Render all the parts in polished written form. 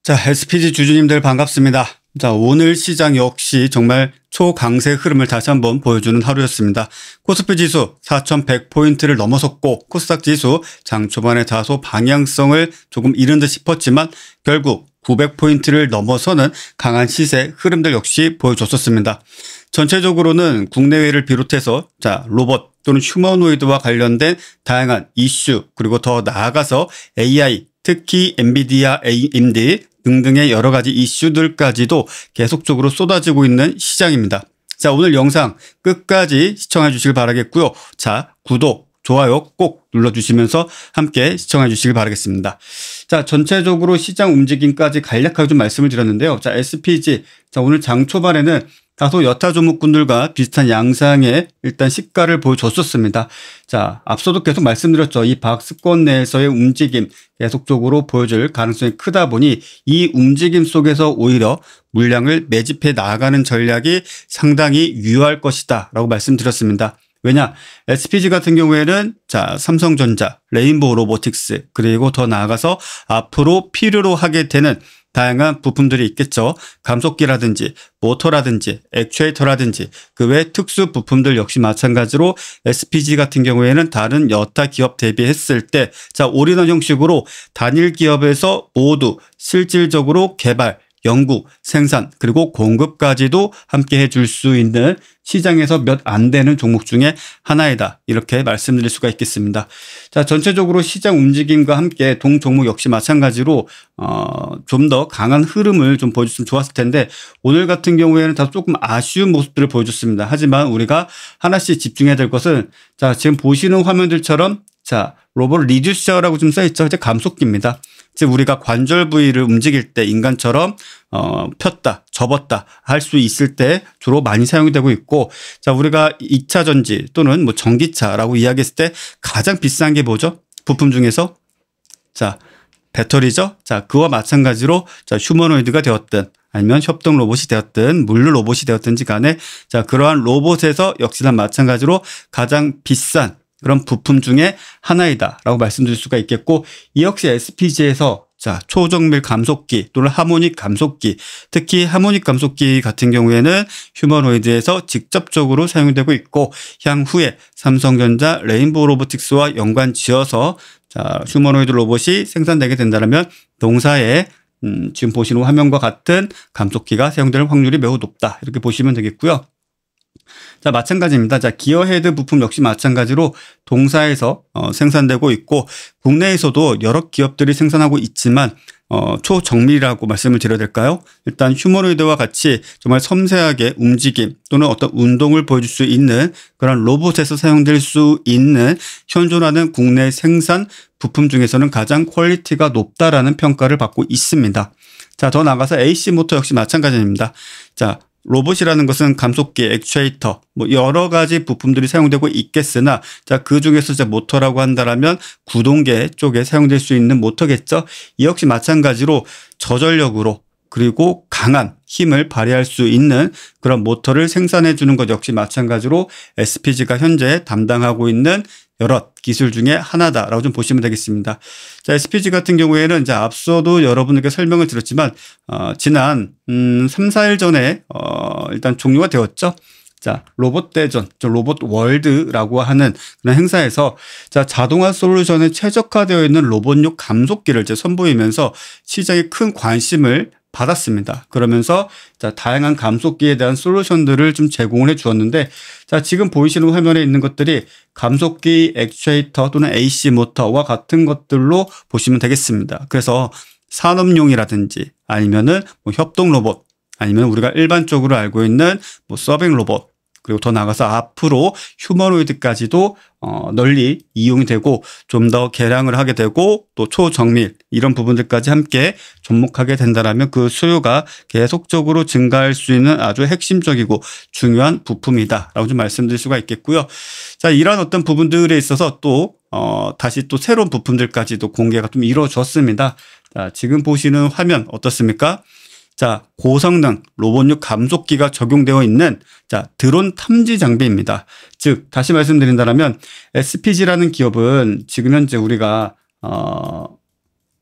자, SPG 주주님들 반갑습니다. 자, 오늘 시장 역시 정말 초강세 흐름을 다시 한번 보여주는 하루였습니다. 코스피 지수 4,100포인트를 넘어섰고 코스닥 지수 장 초반에 다소 방향성을 조금 잃은 듯 싶었지만 결국 900포인트를 넘어서는 강한 시세 흐름들 역시 보여줬었습니다. 전체적으로는 국내외를 비롯해서 로봇 또는 휴머노이드와 관련된 다양한 이슈 그리고 더 나아가서 AI 특히 엔비디아, AMD 등등의 여러 가지 이슈들까지도 계속적으로 쏟아지고 있는 시장입니다. 자, 오늘 영상 끝까지 시청해 주시길 바라겠고요. 자, 구독, 좋아요 꼭 눌러주시면서 함께 시청해 주시길 바라겠습니다. 자, 전체적으로 시장 움직임까지 간략하게 좀 말씀을 드렸는데요. 자, SPG. 자, 오늘 장 초반에는 다소 여타 종목군들과 비슷한 양상의 일단 시가를 보여줬었습니다. 자, 앞서도 계속 말씀드렸죠. 이 박스권 내에서의 움직임 계속적으로 보여줄 가능성이 크다 보니 이 움직임 속에서 오히려 물량을 매집해 나가는 전략이 상당히 유효할 것이다 라고 말씀드렸습니다. 왜냐? SPG 같은 경우에는 삼성전자, 레인보우 로보틱스 그리고 더 나아가서 앞으로 필요로 하게 되는 다양한 부품들이 있겠죠. 감속기라든지 모터라든지 액추에이터라든지 그 외 특수 부품들 역시 마찬가지로 SPG 같은 경우에는 다른 여타 기업 대비했을 때 올인원 형식으로 단일 기업에서 모두 실질적으로 개발, 연구, 생산 그리고 공급까지도 함께 해줄 수 있는 시장에서 몇 안 되는 종목 중에 하나이다. 이렇게 말씀드릴 수가 있겠습니다. 자, 전체적으로 시장 움직임과 함께 동 종목 역시 마찬가지로 좀 더 강한 흐름을 좀 보여줬으면 좋았을 텐데 오늘 같은 경우에는 다 조금 아쉬운 모습들을 보여줬습니다. 하지만 우리가 하나씩 집중해야 될 것은 지금 보시는 화면들처럼 로봇 리듀서라고 좀 써있죠. 이제 감속기입니다. 즉 우리가 관절 부위를 움직일 때 인간처럼 폈다 접었다 할 수 있을 때 주로 많이 사용이 되고 있고 우리가 2차 전지 또는 전기차라고 이야기했을 때 가장 비싼 게 뭐죠? 부품 중에서 배터리죠. 그와 마찬가지로 휴머노이드가 되었든 아니면 협동 로봇이 되었든 물류 로봇이 되었든지 간에 그러한 로봇에서 역시나 마찬가지로 가장 비싼 그런 부품 중에 하나이다라고 말씀드릴 수가 있겠고 이 역시 SPG에서 초정밀 감속기 또는 하모닉 감속기 특히 하모닉 감속기 같은 경우에는 휴머노이드에서 직접적으로 사용되고 있고 향후에 삼성전자 레인보우 로보틱스와 연관 지어서 휴머노이드 로봇이 생산되게 된다면 동사에 지금 보시는 화면과 같은 감속기가 사용될 확률이 매우 높다 이렇게 보시면 되겠고요. 마찬가지입니다. 기어헤드 부품 역시 마찬가지로 동사에서 생산되고 있고 국내에서도 여러 기업들이 생산하고 있지만 초정밀이라고 말씀을 드려야 될까요? 일단 휴머노이드와 같이 정말 섬세하게 움직임 또는 어떤 운동을 보여줄 수 있는 그런 로봇에서 사용될 수 있는 현존하는 국내 생산 부품 중에서는 가장 퀄리티가 높다라는 평가를 받고 있습니다. 더 나아가서 AC 모터 역시 마찬가지입니다. 로봇이라는 것은 감속기, 액추에이터 여러 가지 부품들이 사용되고 있겠으나 그 중에서 모터라고 한다면 구동계 쪽에 사용될 수 있는 모터겠죠. 이 역시 마찬가지로 저전력으로 그리고 강한 힘을 발휘할 수 있는 그런 모터를 생산해 주는 것 역시 마찬가지로 SPG가 현재 담당하고 있는 여러 기술 중에 하나다라고 좀 보시면 되겠습니다. SPG 같은 경우에는 앞서도 여러분들께 설명을 드렸지만 지난 3, 4일 전에 일단 종료가 되었죠. 로봇 대전, 로봇 월드라고 하는 그런 행사에서 자동화 솔루션에 최적화되어 있는 로봇용 감속기를 선보이면서 시장에 큰 관심을 받았습니다. 그러면서 다양한 감속기에 대한 솔루션들을 좀 제공을 해 주었는데 지금 보이시는 화면에 있는 것들이 감속기, 액추에이터 또는 AC 모터와 같은 것들로 보시면 되겠습니다. 그래서 산업용이라든지 아니면은 협동 로봇 아니면 우리가 일반적으로 알고 있는 서빙 로봇 그리고 더 나아가서 앞으로 휴머노이드까지도 널리 이용이 되고 좀 더 개량을 하게 되고 또 초정밀 이런 부분들까지 함께 접목하게 된다면 그 수요가 계속적으로 증가할 수 있는 아주 핵심적이고 중요한 부품이다라고 좀 말씀드릴 수가 있겠고요. 이러한 어떤 부분들에 있어서 또 다시 또 새로운 부품들까지도 공개가 좀 이루어졌습니다. 지금 보시는 화면 어떻습니까? 고성능 로봇용 감속기가 적용되어 있는 드론 탐지 장비입니다. 즉 다시 말씀드린다면 SPG라는 기업은 지금 현재 우리가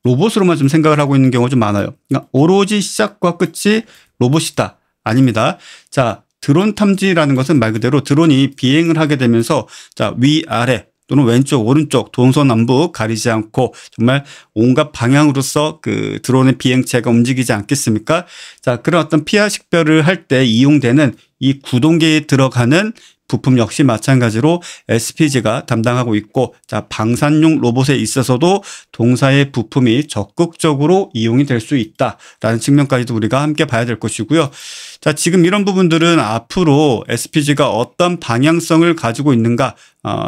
로봇으로만 좀 생각을 하고 있는 경우가 좀 많아요. 그러니까 오로지 시작과 끝이 로봇이다. 아닙니다. 자, 드론 탐지라는 것은 말 그대로 드론이 비행을 하게 되면서 자, 위아래 또는 왼쪽, 오른쪽, 동서남북 가리지 않고 정말 온갖 방향으로서 그 드론의 비행체가 움직이지 않겠습니까? 자, 그런 어떤 피하 식별을 할 때 이용되는 이 구동계에 들어가는 부품 역시 마찬가지로 SPG가 담당하고 있고, 자, 방산용 로봇에 있어서도 동사의 부품이 적극적으로 이용이 될 수 있다라는 측면까지도 우리가 함께 봐야 될 것이고요. 자, 지금 이런 부분들은 앞으로 SPG가 어떤 방향성을 가지고 있는가,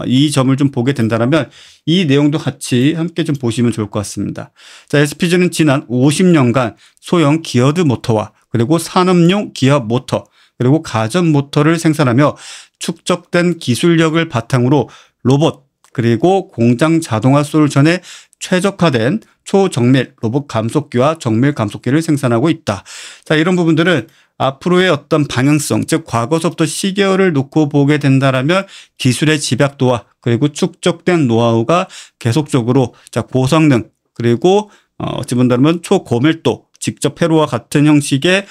이 점을 좀 보게 된다면 이 내용도 같이 함께 좀 보시면 좋을 것 같습니다. 자, SPG는 지난 50년간 소형 기어드 모터와 그리고 산업용 기어 모터 그리고 가전 모터를 생산하며 축적된 기술력을 바탕으로 로봇 그리고 공장 자동화 솔루션에 최적화된 초정밀 로봇 감속기와 정밀 감속기를 생산하고 있다. 자, 이런 부분들은 앞으로의 어떤 방향성, 즉 과거서부터 시계열을 놓고 보게 된다라면 기술의 집약도와 그리고 축적된 노하우가 계속적으로 자, 고성능 그리고 어찌 본다면 초고밀도 직접 회로와 같은 형식의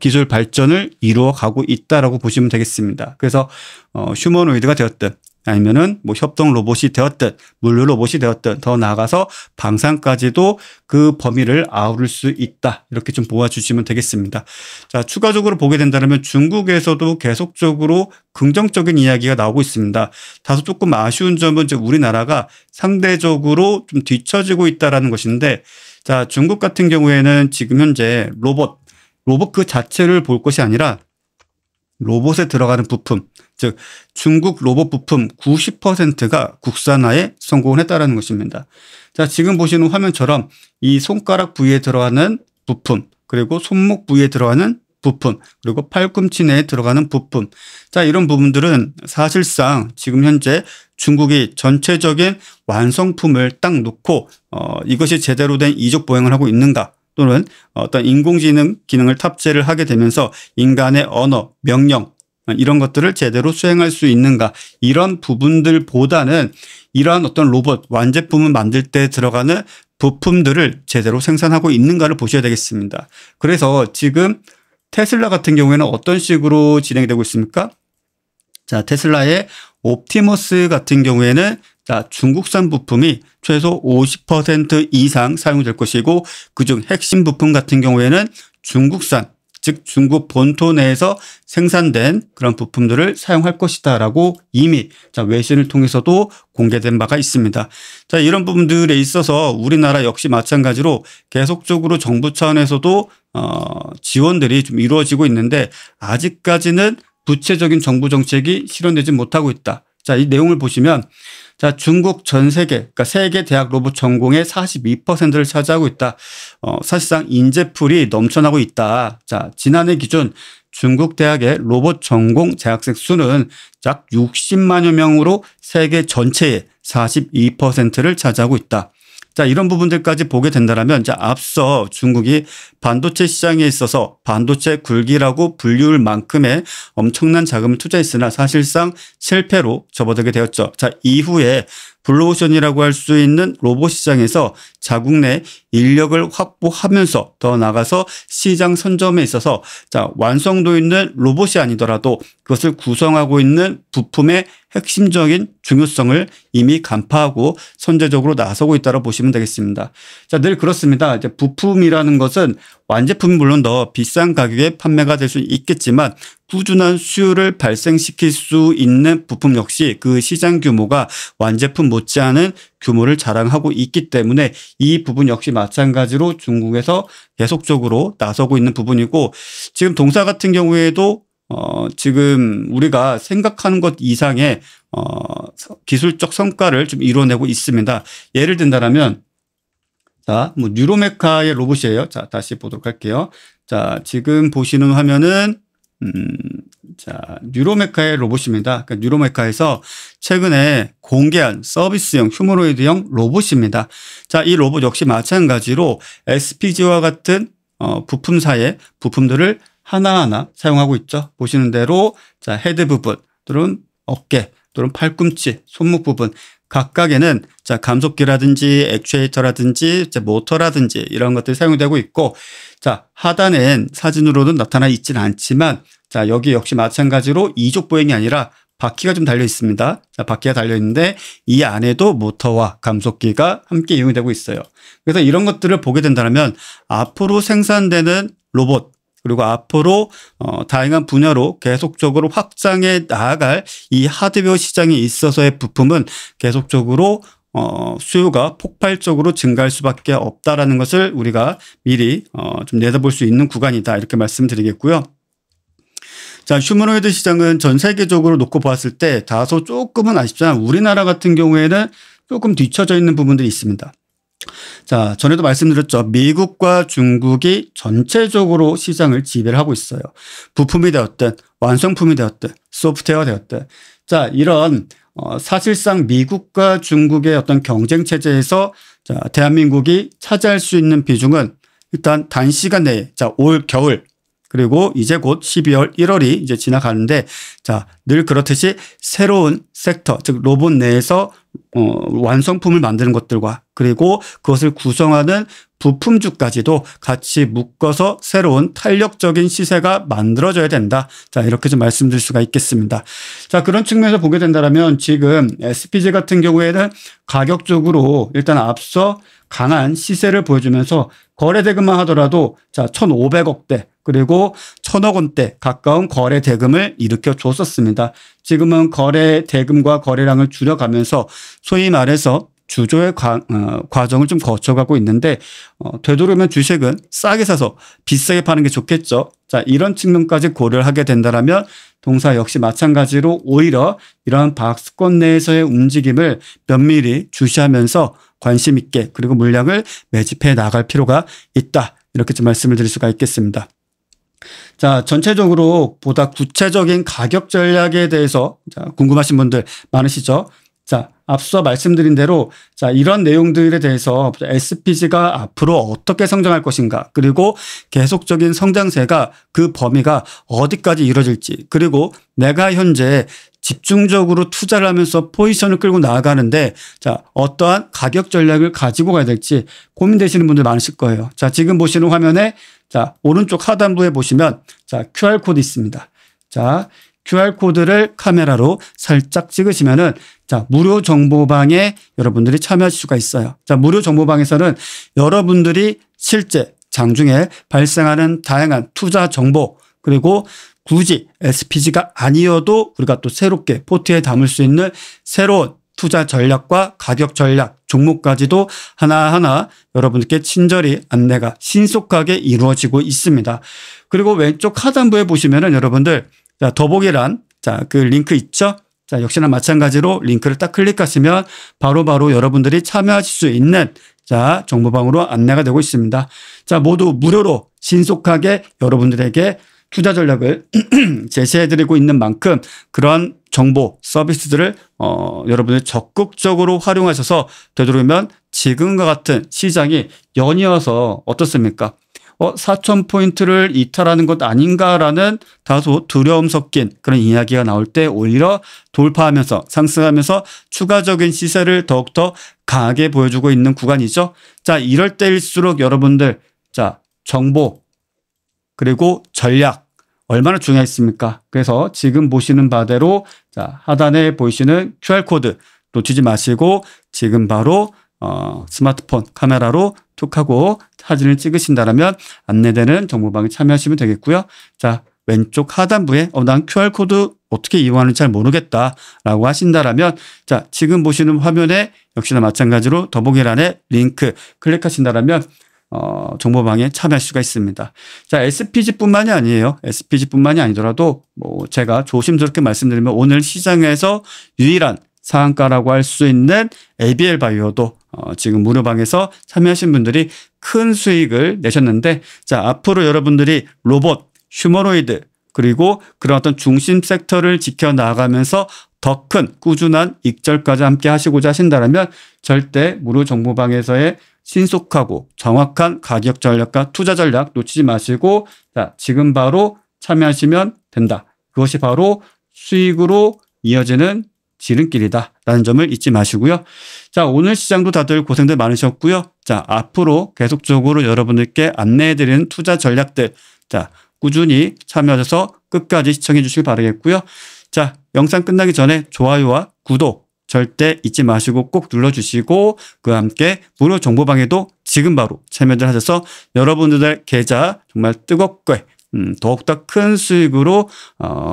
기술 발전을 이루어 가고 있다라고 보시면 되겠습니다. 그래서 휴머노이드가 되었든 아니면은 뭐 협동 로봇이 되었든 물류 로봇이 되었든 더 나아가서 방산까지도 그 범위를 아우를 수 있다. 이렇게 좀 보아주시면 되겠습니다. 자, 추가적으로 보게 된다면 중국에서도 계속적으로 긍정적인 이야기가 나오고 있습니다. 다소 조금 아쉬운 점은 이제 우리나라가 상대적으로 좀 뒤처지고 있다라는 것인데, 자, 중국 같은 경우에는 지금 현재 로봇 그 자체를 볼 것이 아니라 로봇에 들어가는 부품, 즉 중국 로봇 부품 90%가 국산화에 성공을 했다는 것입니다. 자, 지금 보시는 화면처럼 이 손가락 부위에 들어가는 부품, 그리고 손목 부위에 들어가는 부품, 그리고 팔꿈치 내에 들어가는 부품. 자, 이런 부분들은 사실상 지금 현재 중국이 전체적인 완성품을 딱 놓고 이것이 제대로 된 이족 보행을 하고 있는가, 또는 어떤 인공지능 기능을 탑재를 하게 되면서 인간의 언어, 명령 이런 것들을 제대로 수행할 수 있는가, 이런 부분들보다는 이러한 어떤 로봇 완제품을 만들 때 들어가는 부품들을 제대로 생산하고 있는가를 보셔야 되겠습니다. 그래서 지금 테슬라 같은 경우에는 어떤 식으로 진행이 되고 있습니까? 자, 테슬라의 옵티머스 같은 경우에는 자, 중국산 부품이 최소 50% 이상 사용될 것이고, 그중 핵심 부품 같은 경우에는 중국산, 즉 중국 본토 내에서 생산된 그런 부품들을 사용할 것이다라고 이미 자, 외신을 통해서도 공개된 바가 있습니다. 자, 이런 부분들에 있어서 우리나라 역시 마찬가지로 계속적으로 정부 차원에서도 지원들이 좀 이루어지고 있는데, 아직까지는 구체적인 정부 정책이 실현되지 못하고 있다. 자, 이 내용을 보시면 자, 중국 전 세계, 그러니까 세계 대학 로봇 전공의 42%를 차지하고 있다. 사실상 인재풀이 넘쳐나고 있다. 자, 지난해 기준 중국 대학의 로봇 전공 재학생 수는 약 60만여 명으로 세계 전체의 42%를 차지하고 있다. 자, 이런 부분들까지 보게 된다면 자, 앞서 중국이 반도체 시장에 있어서 반도체 굴기라고 불리울 만큼의 엄청난 자금을 투자했으나 사실상 실패로 접어들게 되었죠. 자, 이후에 블루오션이라고 할 수 있는 로봇 시장에서 자국 내 인력을 확보하면서 더 나아가서 시장 선점에 있어서 자, 완성도 있는 로봇이 아니더라도 그것을 구성하고 있는 부품의 핵심적인 중요성을 이미 간파하고 선제적으로 나서고 있다고 보시면 되겠습니다. 자, 늘 그렇습니다. 이제 부품이라는 것은 완제품이 물론 더 비싼 가격에 판매가 될 수 있겠지만 꾸준한 수요를 발생시킬 수 있는 부품 역시 그 시장 규모가 완제품 못지않은 규모를 자랑하고 있기 때문에 이 부분 역시 마찬가지로 중국에서 계속적으로 나서고 있는 부분이고, 지금 동사 같은 경우에도 지금 우리가 생각하는 것 이상의 기술적 성과를 좀 이뤄내고 있습니다. 예를 든다면 자, 뭐 뉴로메카의 로봇이에요. 자, 다시 보도록 할게요. 자, 지금 보시는 화면은 자, 뉴로메카의 로봇입니다. 그러니까 뉴로메카에서 최근에 공개한 서비스형 휴머노이드형 로봇입니다. 자, 이 로봇 역시 마찬가지로 SPG와 같은 부품사의 부품들을 하나하나 사용하고 있죠. 보시는 대로 자, 헤드 부분 또는 어깨 또는 팔꿈치, 손목 부분 각각에는 자, 감속기라든지 액추에이터라든지 모터라든지 이런 것들이 사용되고 있고, 자, 하단엔 사진으로는 나타나 있지는 않지만, 자, 여기 역시 마찬가지로 이족 보행이 아니라 바퀴가 좀 달려 있습니다. 자, 바퀴가 달려 있는데 이 안에도 모터와 감속기가 함께 이용이 되고 있어요. 그래서 이런 것들을 보게 된다면 앞으로 생산되는 로봇, 그리고 앞으로 다양한 분야로 계속적으로 확장해 나아갈 이 하드웨어 시장에 있어서의 부품은 계속적으로 수요가 폭발적으로 증가할 수밖에 없다라는 것을 우리가 미리 좀 내다볼 수 있는 구간이다, 이렇게 말씀드리겠고요. 자, 휴머노이드 시장은 전 세계적으로 놓고 보았을 때 다소 조금은 아쉽지만 우리나라 같은 경우에는 조금 뒤처져 있는 부분들이 있습니다. 자, 전에도 말씀드렸죠. 미국과 중국이 전체적으로 시장을 지배를 하고 있어요. 부품이 되었든 완성품이 되었든 소프트웨어가 되었든. 자, 이런 사실상 미국과 중국의 어떤 경쟁 체제에서 자, 대한민국이 차지할 수 있는 비중은 일단 단시간 내에, 자, 올 겨울, 그리고 이제 곧 12월, 1월이 이제 지나가는데, 자, 늘 그렇듯이 새로운 섹터, 즉 로봇 내에서 완성품을 만드는 것들과 그리고 그것을 구성하는 부품주까지도 같이 묶어서 새로운 탄력적인 시세가 만들어져야 된다. 자, 이렇게 좀 말씀드릴 수가 있겠습니다. 자, 그런 측면에서 보게 된다면 지금 SPG 같은 경우에는 가격적으로 일단 앞서 강한 시세를 보여주면서 거래 대금만 하더라도 자, 1,500억대 그리고 1,000억 원대 가까운 거래 대금을 일으켜 줬었습니다. 지금은 거래 대금과 거래량을 줄여가면서 소위 말해서 주조의 과정을 좀 거쳐가고 있는데 되도록이면 주식은 싸게 사서 비싸게 파는 게 좋겠죠. 자, 이런 측면까지 고려를 하게 된다면 동사 역시 마찬가지로 오히려 이러한 박스권 내에서의 움직임을 면밀히 주시하면서 관심 있게 그리고 물량을 매집해 나갈 필요가 있다. 이렇게 좀 말씀을 드릴 수가 있겠습니다. 자, 전체적으로 보다 구체적인 가격 전략에 대해서 자, 궁금하신 분들 많으시죠? 자, 앞서 말씀드린 대로 자, 이런 내용들에 대해서 SPG가 앞으로 어떻게 성장할 것인가, 그리고 계속적인 성장세가 그 범위가 어디까지 이루어질지, 그리고 내가 현재 집중적으로 투자를 하면서 포지션을 끌고 나아가는데 자, 어떠한 가격 전략을 가지고 가야 될지 고민되시는 분들 많으실 거예요. 자, 지금 보시는 화면에 자, 오른쪽 하단부에 보시면 자, QR코드 있습니다. 자, QR코드를 카메라로 살짝 찍으시면은 자, 무료 정보방에 여러분들이 참여하실 수가 있어요. 자, 무료 정보방에서는 여러분들이 실제 장중에 발생하는 다양한 투자 정보, 그리고 굳이 SPG가 아니어도 우리가 또 새롭게 포트에 담을 수 있는 새로운 투자 전략과 가격 전략, 종목까지도 하나하나 여러분들께 친절히 안내가 신속하게 이루어지고 있습니다. 그리고 왼쪽 하단부에 보시면은 여러분들 자, 더보기란 자, 그 링크 있죠? 자, 역시나 마찬가지로 링크를 딱 클릭하시면 바로바로 여러분들이 참여하실 수 있는 자, 정보방으로 안내가 되고 있습니다. 자, 모두 무료로 신속하게 여러분들에게 투자 전략을 제시해드리고 있는 만큼 그러한 정보 서비스들을 여러분들 적극적으로 활용하셔서 되도록이면 지금과 같은 시장이 연이어서 어떻습니까? 4,000포인트를 이탈하는 것 아닌가라는 다소 두려움 섞인 그런 이야기가 나올 때 오히려 돌파하면서 상승하면서 추가적인 시세를 더욱더 강하게 보여주고 있는 구간이죠. 자, 이럴 때일수록 여러분들 자, 정보 그리고 전략 얼마나 중요했습니까? 그래서 지금 보시는 바대로 자, 하단에 보이시는 QR코드 놓치지 마시고 지금 바로 스마트폰 카메라로 툭 하고 사진을 찍으신다면 안내되는 정보방에 참여하시면 되겠고요. 자, 왼쪽 하단부에 난 QR코드 어떻게 이용하는지 잘 모르겠다라고 하신다면 자, 지금 보시는 화면에 역시나 마찬가지로 더보기란에 링크 클릭하신다면 정보방에 참여할 수가 있습니다. 자, SPG뿐만이 아니에요. SPG뿐만이 아니더라도 뭐 제가 조심스럽게 말씀드리면 오늘 시장에서 유일한 상한가라고 할 수 있는 ABL 바이오도 지금 무료방에서 참여하신 분들이 큰 수익을 내셨는데 자, 앞으로 여러분들이 로봇, 휴머노이드 그리고 그런 어떤 중심 섹터를 지켜나가면서 더 큰 꾸준한 익절까지 함께 하시고자 하신다면 절대 무료 정보방에서의 신속하고 정확한 가격 전략과 투자 전략 놓치지 마시고 자, 지금 바로 참여하시면 된다. 그것이 바로 수익으로 이어지는 지름길이다라는 점을 잊지 마시고요. 자, 오늘 시장도 다들 고생들 많으셨고요. 자, 앞으로 계속적으로 여러분들께 안내해드리는 투자 전략들, 자, 꾸준히 참여하셔서 끝까지 시청해 주시길 바라겠고요. 자, 영상 끝나기 전에 좋아요와 구독 절대 잊지 마시고 꼭 눌러주시고, 그와 함께 무료 정보방에도 지금 바로 참여들 하셔서 여러분들의 계좌 정말 뜨겁게 더욱더 큰 수익으로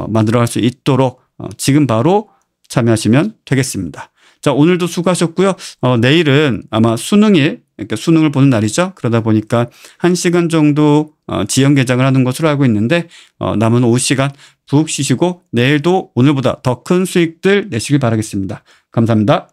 만들어갈 수 있도록 지금 바로 참여하시면 되겠습니다. 자, 오늘도 수고하셨고요. 내일은 아마 수능일, 그러니까 수능을 보는 날이죠. 그러다 보니까 1시간 정도 지연 개장을 하는 것으로 알고 있는데, 남은 오후 시간 푹 쉬시고 내일도 오늘보다 더 큰 수익들 내시길 바라겠습니다. 감사합니다.